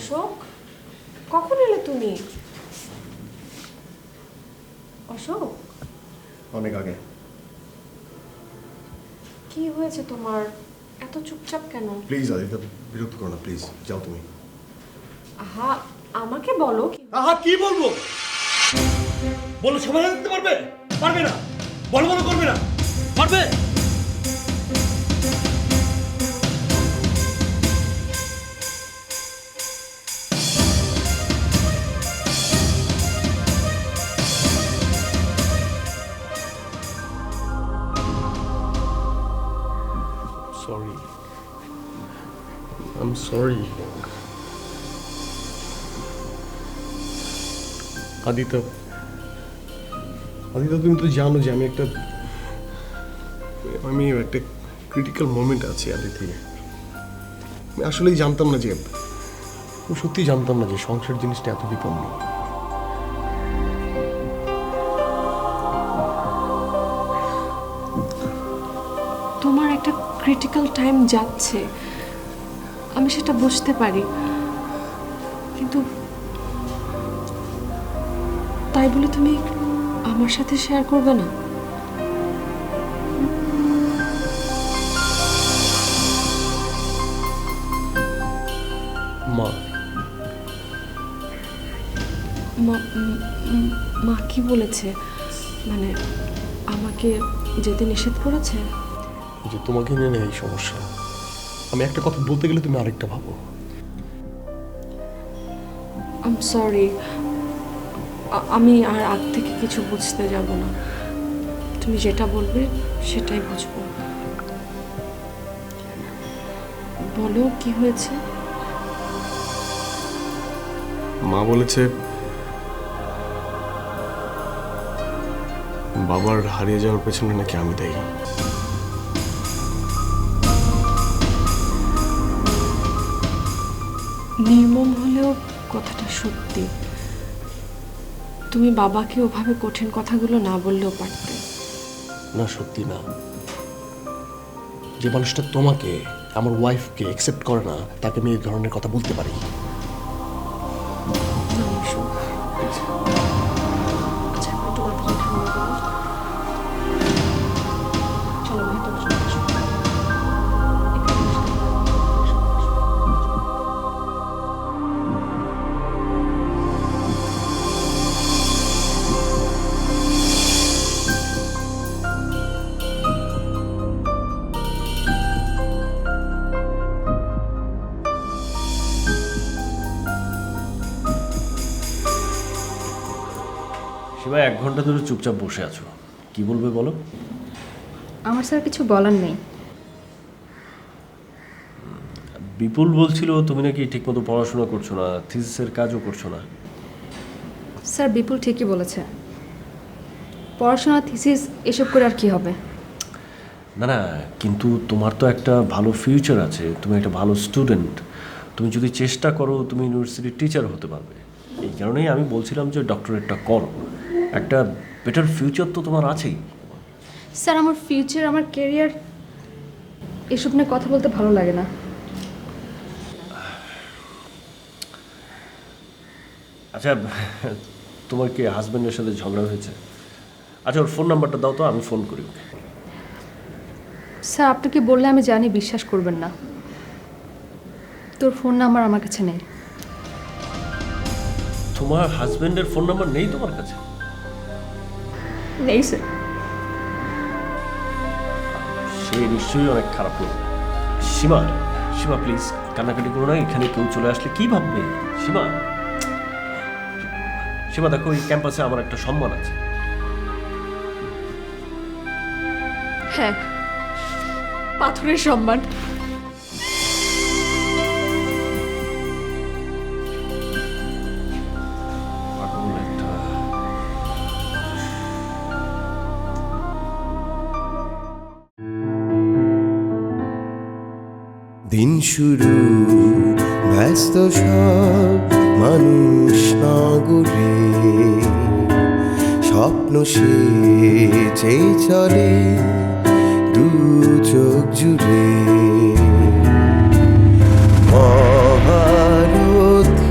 অশোক, কখন এলে তুমি? অশোক, অনেক আগে। কি হয়েছে তোমার? এত চুপচাপ কেন? প্লিজ আদিতা, বিরক্ত করো না প্লিজ, যাও তুমি। আহা, আমাকে বলো। আহা, কি বলবো? বলো, সমাধান দিতে পারবে? পারবে না? বলো বলো করবে না? পারবে? Sorry, I am sorry. Adita, তুমি তো জানো যে আমি একটা ক্রিটিক্যাল মোমেন্ট আছি আদি থেকে। আমি আসলেই জানতাম না যে, আমি সত্যি জানতাম না যে সংসার জিনিসটা এত বিপন্ন। তোমার একটা ক্রিটিক্যাল টাইম যাচ্ছে, আমি সেটা বুঝতে পারি, কিন্তু তাই বলে তুমি আমার সাথে শেয়ার করবে না? মা, মা কি বলেছে? মানে আমাকে যেতে নিষেধ করেছে? যে তোমাকে নিয়ে নেই এই সমস্যা। আমি একটা কথা বলতে গেলে তুমি আরেকটা ভাবো। আই এম সরি, আমি আর আগ থেকে কিছু বুঝতে যাব না। তুমি যেটা বলবে সেটাই বুঝবো। বলো, কি হয়েছে? মা বলেছে বাবার হারিয়ে যাওয়ার পেছনে নাকি আমি দায়ী। নির্মম হলেও কথাটা সত্যি। তুমি বাবাকে ওভাবে কঠিন কথাগুলো না বললেও পারতে। না, সত্যি না। যে মানুষটা তোমাকে, আমার ওয়াইফকে অ্যাকসেপ্ট করে না, তাকে আমি এই ধরনের কথা বলতে পারি। আচ্ছা, একটু মাথাটা ঠান্ডা করো। চলো ভেতরে চলে আসো। শিবা, 1 ঘন্টা ধরে চুপচাপ বসে আছো, কি বলবে বলো? আমার স্যার কিছু বলার নেই। বিপুল বলছিল তুমি নাকি ঠিকমতো পড়াশোনা করছো না, থিসিসের কাজও করছো না। স্যার, বিপুল ঠিকই বলেছে। পড়াশোনা, থিসিস এসব করে আর কি হবে? না না, কিন্তু তোমার তো একটা ভালো ফিউচার আছে, তুমি একটা ভালো স্টুডেন্ট। তুমি যদি চেষ্টা করো তুমি ইউনিভার্সিটির টিচার হতে পারবে। এই কারণেই আমি বলছিলাম যে ডক্টরেটটা করো, একটা বেটার ফিউচার তো তোমার আছেই। স্যার, আমার ফিউচার, আমার ক্যারিয়ার, এসব নিয়ে কথা বলতে ভালো লাগে না। আচ্ছা, তোমার কি হাজব্যান্ডের সাথে ঝগড়া হয়েছে? আচ্ছা, ওর ফোন নাম্বারটা দাও তো, আমি ফোন করি ওকে। স্যার, আপনাকে বললে আমি জানি বিশ্বাস করবেন না। তোর ফোন নাম্বার আমার কাছে নেই। তোমার হাজব্যান্ডের ফোন নাম্বার নেই তোমার কাছে? নেই স্যার। সে নিশ্চয়ই অনেক খারাপ লোক। সীমা, সীমা প্লিজ কান্নাকাটি করো না, এখানে কেউ চলে আসলে কি ভাববে? সীমা, সীমা দেখো, এই ক্যাম্পাসে আমার একটা সম্মান আছে। হ্যাঁ, পাথরের সম্মান। পাগল একটা। দিন শুরু ব্যস্ত সব মানুষ নগরে, স্বপ্ন সেচে চলে দু চোখ জুড়ে। মহারথী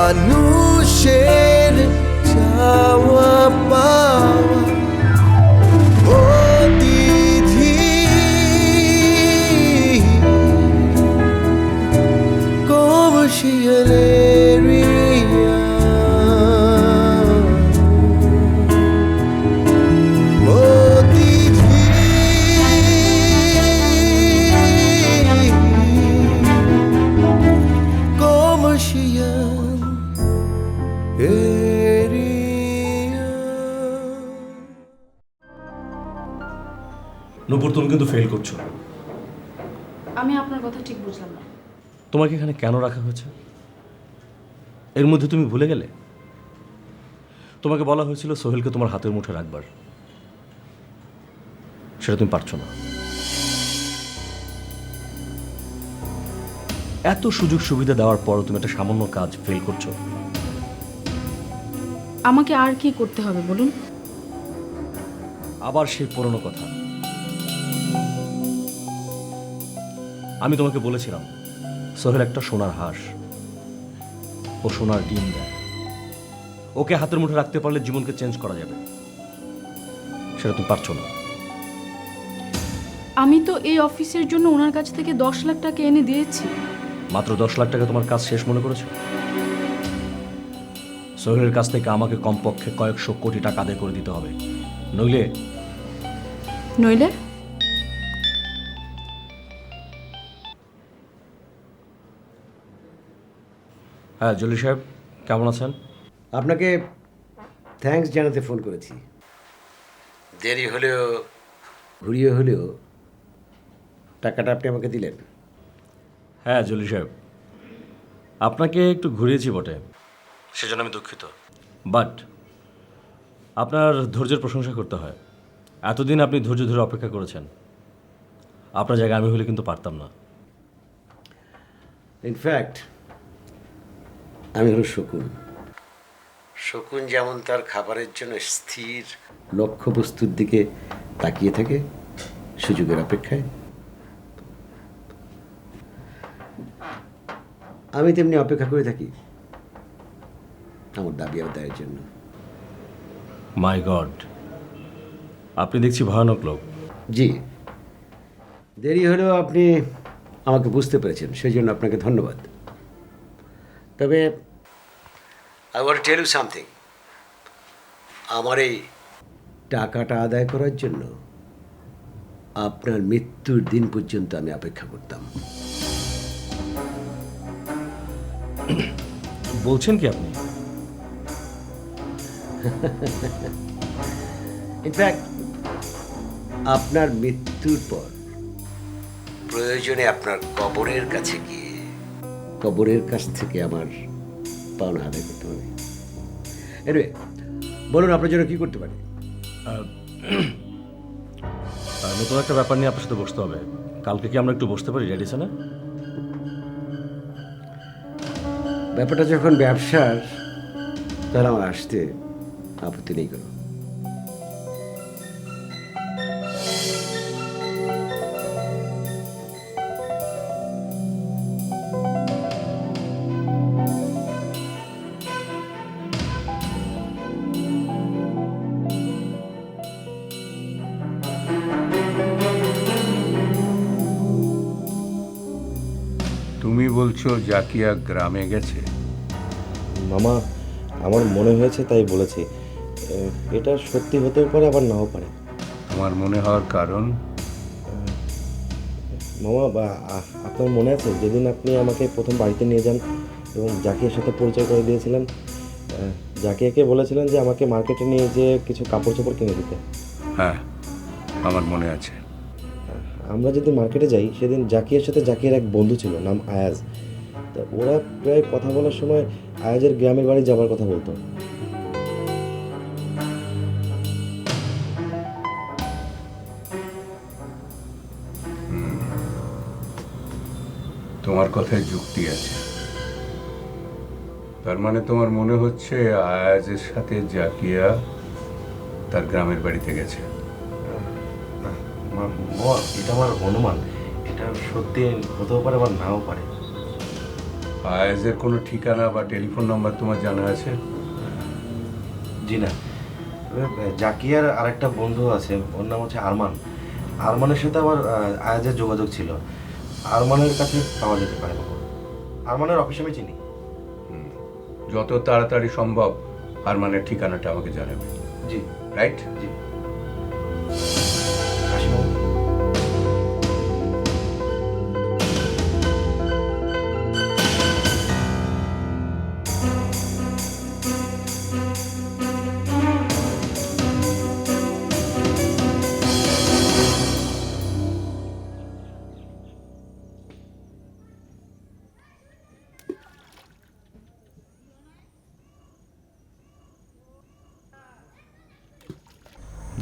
মানুষের চাওয়া পাওয়া অতিথি কমার্শিয়াল এরিয়া অতিথি কমার্শিয়াল এরিয়া। নূপুর, তুমি কিন্তু ফেল করছো। আমি আপনার কথা ঠিক বুঝলাম না। তোমাকে এখানে কেন রাখা হয়েছে এর মধ্যে তুমি ভুলে গেলে? তোমাকে বলা হয়েছিল সোহেলকে তোমার হাতের মুঠে রাখবার, সেটা তুমি পারছো না। এত সুযোগ সুবিধা দেওয়ার পরও তুমি একটা সামান্য কাজ ফেল করছো। আমাকে আর কি করতে হবে বলুন? আবার সেই পুরনো কথা। আমি তোমাকে বলেছিলাম সোহেল একটা সোনার হাঁস, ও সোনার ডিম দেয়। ওকে হাতের মুঠে রাখতে পারলে জীবনকে চেঞ্জ করা যাবে, সেটা তুমি পারছো না। আমি তো এই অফিসের জন্য ওনার কাছ থেকে 10 লাখ টাকা এনে দিয়েছি। মাত্র 10 লাখ টাকা তোমার কাজ শেষ মনে করেছো? সোহেলের কাছ থেকে আমাকে কমপক্ষে কয়েকশো কোটি টাকা আদায় করে দিতে হবে, নইলে নইলে হ্যাঁ জলি সাহেব, কেমন আছেন? আপনাকে থ্যাঙ্কস জানাতে ফোন করেছি। দেরি হলেও ঘুরিয়ে হলেও টাকাটা আপনি আমাকে দিলেন। হ্যাঁ জলি সাহেব, আপনাকে একটু ঘুরিয়েছি বটে, সেজন্য আমি দুঃখিত। বাট আপনার ধৈর্যের প্রশংসা করতে হয়। এতদিন আপনি ধৈর্য ধরে অপেক্ষা করেছেন, আপনার জায়গায় আমি হলে কিন্তু পারতাম না। ইনফ্যাক্ট আমি হলো শকুন। শকুন যেমন তার খাবারের জন্য স্থির লক্ষ্যবস্তুর দিকে তাকিয়ে থাকে সুযোগের অপেক্ষায়, আমি তেমনি অপেক্ষা করে থাকি আমার দাবি আদায়ের জন্য। মাই গড, আপনি দেখছি ভয়ানক লোক। জি, দেরি হলেও আপনি আমাকে বুঝতে পেরেছেন, সেই জন্য আপনাকে ধন্যবাদ। তবে I want to tell you something. আমার এই টাকাটা আদায় করার জন্য আপনার মৃত্যুর দিন পর্যন্ত আমি অপেক্ষা করতাম। বলছেন কি আপনি? ইনফ্যাক্ট আপনার মৃত্যুর পর প্রয়োজনে আপনার কবরের কাছে গিয়ে কবরের কাছ থেকে আমার পাওনা আদায় করতে হবে। এনিওয়ে, বলুন আপনার জন্য কি করতে পারি? নতুন একটা ব্যাপার নিয়ে আপনার সাথে বসতে হবে। কালকে কি আমরা একটু বসতে পারি রেডিসনে? ব্যাপারটা যখন ব্যবসার, তাহলে আমার আসতে আপত্তি নেই কোনো। তুমি বলছো জাকিয়া গ্রামে গেছে? মামা, আমার মনে হয়েছে তাই বলেছি। এটা সত্যি হতেও পারে, আবার নাও পারে। তোমার মনে হওয়ার কারণ? মামা, আপনার মনে আছে যেদিন আপনি আমাকে প্রথম বাড়িতে নিয়ে যান এবং জাকিয়ার সাথে পরিচয় করে দিয়েছিলেন? জাকিয়াকে বলেছিলেন যে আমাকে মার্কেটে নিয়ে যেয়ে কিছু কাপড় চোপড় কিনে দিতে। হ্যাঁ, আমার মনে আছে। আমরা যদি মার্কেটে যাই, সেদিন জাকিয়ার সাথে জাকিয়ার এক বন্ধু ছিল, নাম আয়াজ। তা ওরা প্রায় কথা বলার সময় আয়াজের গ্রামের বাড়ি যাবার কথা বলতো। তোমার কথায় যুক্তি আছে। তার মানে তোমার মনে হচ্ছে আয়াজের সাথে জাকিয়া তার গ্রামের বাড়িতে গেছে। এটা আমার অনুমান। এটা সত্যি হতেও পারে, আবার নাও পারে। আয়াজের কোনো ঠিকানা বা টেলিফোন নাম্বার তোমার জানা আছে? জি না, জাকিয়ার আরেকটা বন্ধু আছে, ওর নাম হচ্ছে আরমান। আরমানের সাথে আমার আয়াজের যোগাযোগ ছিল, আরমানের কাছে পাওয়া যেতে পারে বাবা। আরমানের অফিস আমি চিনি। যত তাড়াতাড়ি সম্ভব আরমানের ঠিকানাটা আমাকে জানাবে, জি রাইট? জি। আসি বাবা।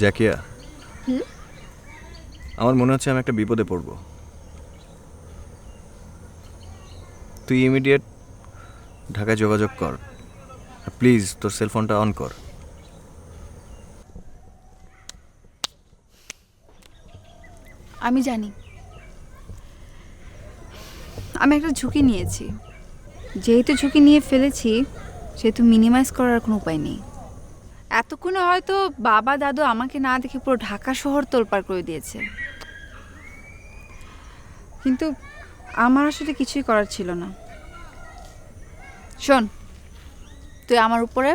জাকিয়া, আমার মনে হচ্ছে আমি একটা বিপদে পড়ব। তুই ইমিডিয়েট ঢাকায় যোগাযোগ কর, প্লিজ তোর সেলফোনটা অন কর। আমি জানি আমি একটা ঝুঁকি নিয়েছি, যেহেতু ঝুঁকি নিয়ে ফেলেছি সেহেতু মিনিমাইজ করার কোনো উপায় নেই। এতক্ষণে হয়তো বাবা দাদু আমাকে না দেখে পুরো ঢাকা শহর তোলপাড় করে দিয়েছে, কিন্তু আমার আসলে কিছুই করার ছিল না। শোন, তুই আমার উপরে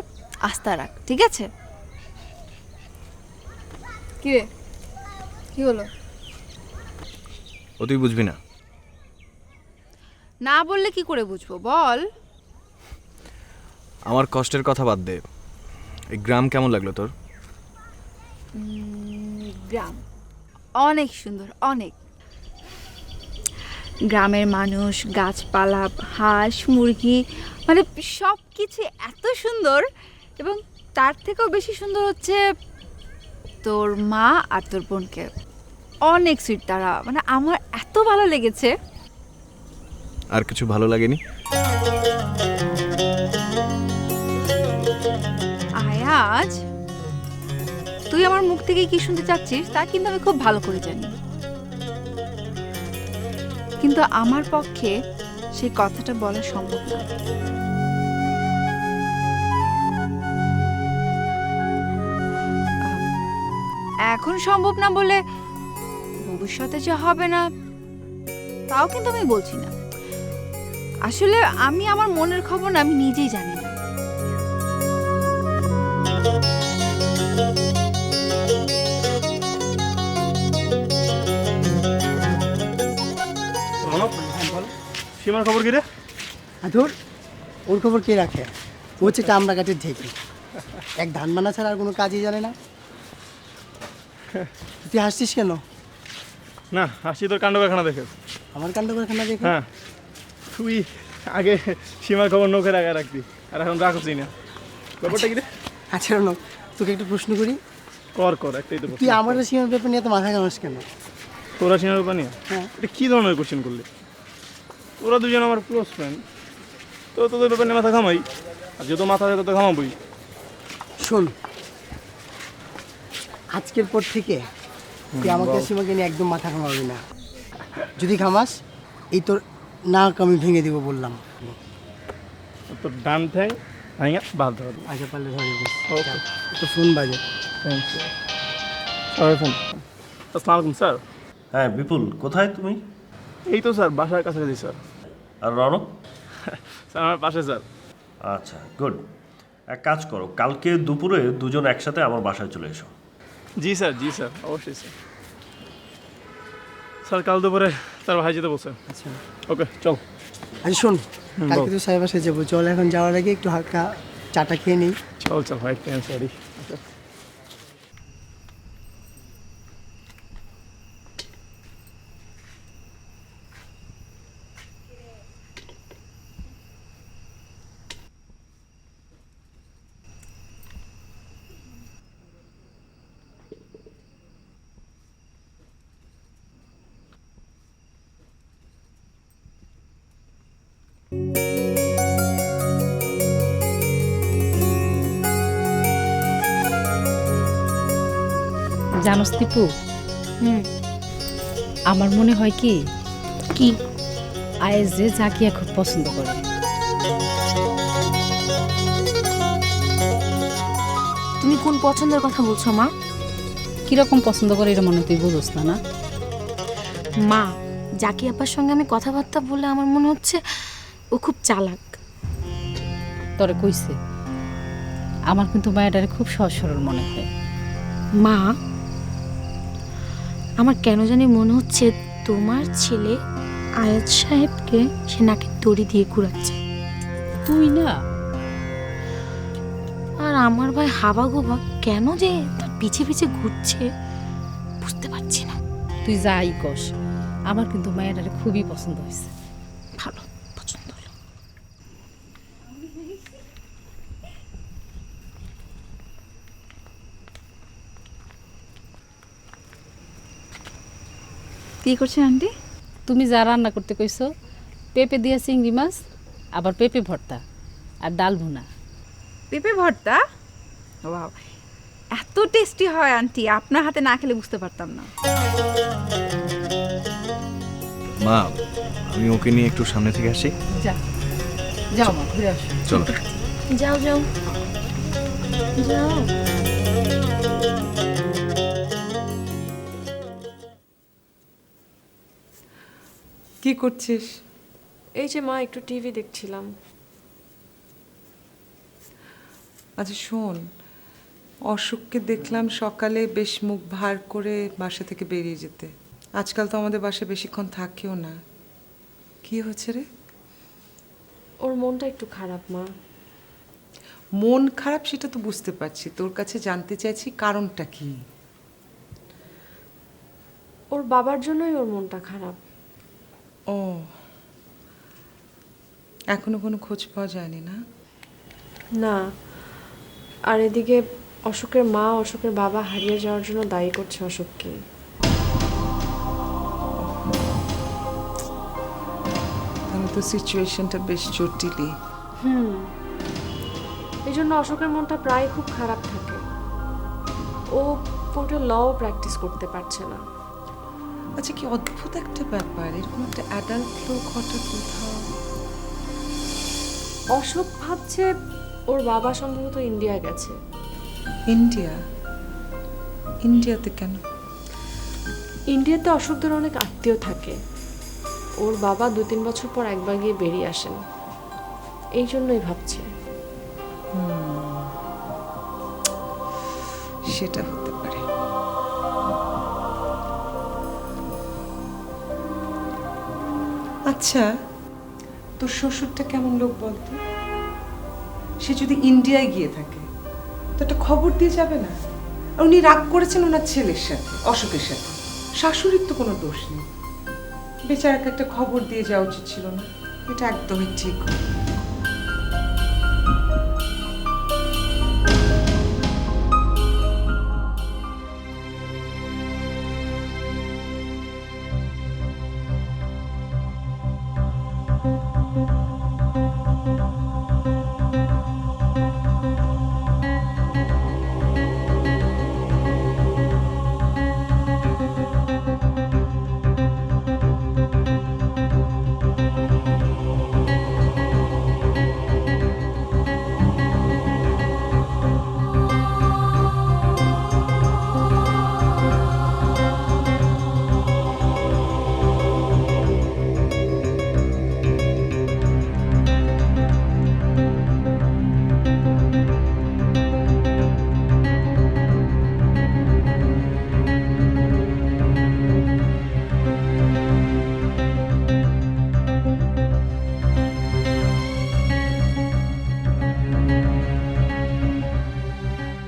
আস্থা রাখ, ঠিক আছে? কি রে, কি হলো? ও তুই বুঝবি না। না বললে কি করে বুঝবো, বল। আমার কষ্টের কথা বাদ দে, এই গ্রাম কেমন লাগলো তোর? গ্রাম অনেক সুন্দর, অনেক। গ্রামের মানুষ, গাছপালা, হাঁস মুরগি, মানে সব কিছু এত সুন্দর, এবং তার থেকেও বেশি সুন্দর হচ্ছে তোর মা আর তোর বোনকে। অনেক সুইট তারা, মানে আমার এত ভালো লেগেছে। আর কিছু ভালো লাগেনি? আয়াজ, তুই আমার মুখ থেকে কি শুনতে চাচ্ছিস তা কিন্তু আমি খুব ভালো করে জানি, কিন্তু আমার পক্ষে সেই কথাটা বলা সম্ভব না। এখন সম্ভব না বলে ভবিষ্যতে যে হবে না তাও কিন্তু আমি বলছি না। আসলে আমি আমার মনের খবর না আমি নিজেই জানি না। সীমার খবর কি রে? আধুর, ওর খবর কে রাখে? ও হচ্ছে কামরাঘাটের ঢেকি, এক ধান মানা ছাড়া আর কোনো কাজই জানে না। তুই হাসছিস কেন? না, হাসি তোর কাণ্ড কারখানা দেখে। আমার কাণ্ড কারখানা দেখে? হ্যাঁ, তুই আগে সীমার খবর নৌকে রাখায় রাখবি, আর এখন রাখছি না। ব্যাপারটা কি রে? আচ্ছা রনক, তোকে একটা প্রশ্ন করি। কর একটাই তো। তুই আমার সীমার ব্যাপার নিয়ে এত মাথা ঘামাস কেন? তোরা সীমার ব্যাপার নিয়ে? হ্যাঁ। এটা কী ধরনের কোশ্চেন করলি? তোরা দুজন আমার ক্লোজ ফ্রেন্ড, তো তোদের ব্যাপার নিয়ে মাথা ঘামাই, আর যেহেতু মাথা যায় তো ঘামাবই। শোন, আজকের পর থেকে তুই আমাকে সীমাকে নিয়ে একদম মাথা ঘামাবি না। যদি ঘামাস এই তোর নাক আমি ভেঙে দিব বললাম। তোর ডান ঠ্যাং ভাঙা বাদ ধর। আগে পারলে ধরে দিস। ওকে, তো ফোন বাজে। Thank you. Sir phone. আসসালামু আলাইকুম স্যার। হ্যাঁ বিপুল, কোথায় তুমি? এই তো স্যার, বাসার কাছাকাছি স্যার। আর রনক? স্যার আমার পাশে স্যার। আচ্ছা, গুড। এক কাজ করো, কালকে দুপুরে দুজন একসাথে আমার বাসায় চলে এসো। জি স্যার, জি স্যার, অবশ্যই স্যার। স্যার কাল দুপুরে তার ভাই যেতে বলছেন। আচ্ছা ওকে, চল। আচ্ছা শোন, কালকে তো সাহেব বাসায় যাবো, চল এখন যাওয়ার আগে একটু হালকা চাটা খেয়ে নিই। চল ভাই, সরি। জানোস দীপু, আমার মনে হয় কি কি আয়েজ যে জাকিয়া খুব পছন্দ করে। তুমি কোন পছন্দের কথা বলছো মা? কিরকম পছন্দ করে এটা মনে তুই বুঝোস না না? মা, জাকি আপার সঙ্গে আমি কথাবার্তা বলে আমার মনে হচ্ছে ও খুব চালাক। তোরে কইছে আমার কিন্তু মায়েরারে খুব সহজ সরল মনে হয়। মা, আমার কেন জানি মনে হচ্ছে তোমার ছেলে আয়াত সাহেবকে সে নাকে দড়ি দিয়ে ঘুরাচ্ছে। তুই না? আর আমার ভাই হাবা গোবা কেন যে তার পিছে পিছে ঘুরছে বুঝতে পারছি না। তুই যাই কস, আমার কিন্তু মায়েরারে খুবই পছন্দ হয়েছে। ভালো, পছন্দ হলো। কি করছেন আন্টি? তুমি যা রান্না করতে কইছো, পেঁপে দিয়ে চিংড়ি মাছ, আবার পেঁপে ভর্তা আর ডাল ভুনা। পেঁপে ভর্তা? ওয়াও, এত টেস্টি হয় আন্টি, আপনার হাতে না খেলে বুঝতে পারতাম না। মা, আমি ওকে নিয়ে একটু সামনে থেকে আসি। যা, যাও মা, ঘুরে আসো। চলো। যাও যাও যাও। কি করছিস? এই যে মা, একটু টিভি দেখছিলাম। আচ্ছা শোন, অশোককে দেখলাম সকালে বেশ মুখ ভার করে বাসা থেকে বেরিয়ে যেতে। আজকাল তো আমাদের বাসায় বেশিক্ষণ থাকেও না। কি হচ্ছে রে? ওর মনটা একটু খারাপ মা। মন খারাপ সেটা তো বুঝতে পারছি, তোর কাছে জানতে চাইছি কারণটা কি। ওর বাবার জন্যই ওর মনটা খারাপ। ও, এখনো কোনো খোঁজ পাওয়া যায়নি না? না, আর এদিকে অশোকের মা অশোকের বাবা হারিয়ে যাওয়ার জন্য দায়ী করছে অশোককে। তাহলে তো সিচুয়েশনটা বেশ জটিলই। এই জন্য অশোকের মনটা প্রায় খুব খারাপ থাকে। ও কোর্টে লও প্র্যাকটিস করতে পারছে না। আচ্ছা, কি অদ্ভুত একটা ব্যাপার, এরকম একটা অ্যাডাল্ট লোক হঠাৎ কোথাও। অশোক ভাবছে ওর বাবা সম্ভবত ইন্ডিয়া গেছে। ইন্ডিয়া? ইন্ডিয়াতে কেন? ইন্ডিয়াতে অশোকদের অনেক আত্মীয় থাকে। ওর বাবা 2-3 বছর পর একবার গিয়ে বেরিয়ে আসেন, এই জন্যই ভাবছে। সেটা হতে পারে। আচ্ছা, তোর শ্বশুরটা কেমন লোক বলতো? সে যদি ইন্ডিয়ায় গিয়ে থাকে তো একটা খবর দিয়ে যাবে না? আর উনি রাগ করেছেন ওনার ছেলের সাথে, অশোকের সাথে। শাশুড়ির তো কোনো দোষ নেই, বেচারাকে একটা খবর দিয়ে যাওয়া উচিত ছিল না? এটা একদমই ঠিক।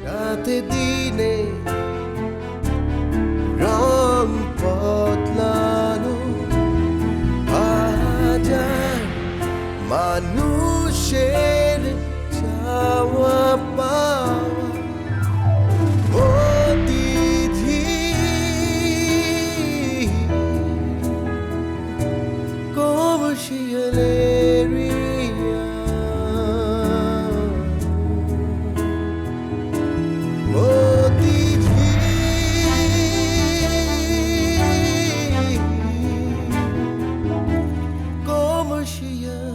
রাতে দিনে রং বদলানো হাজার মানুষের চাওয়া পাওয়া অতিথি কমর্শিয়াল এরিয়া commercial.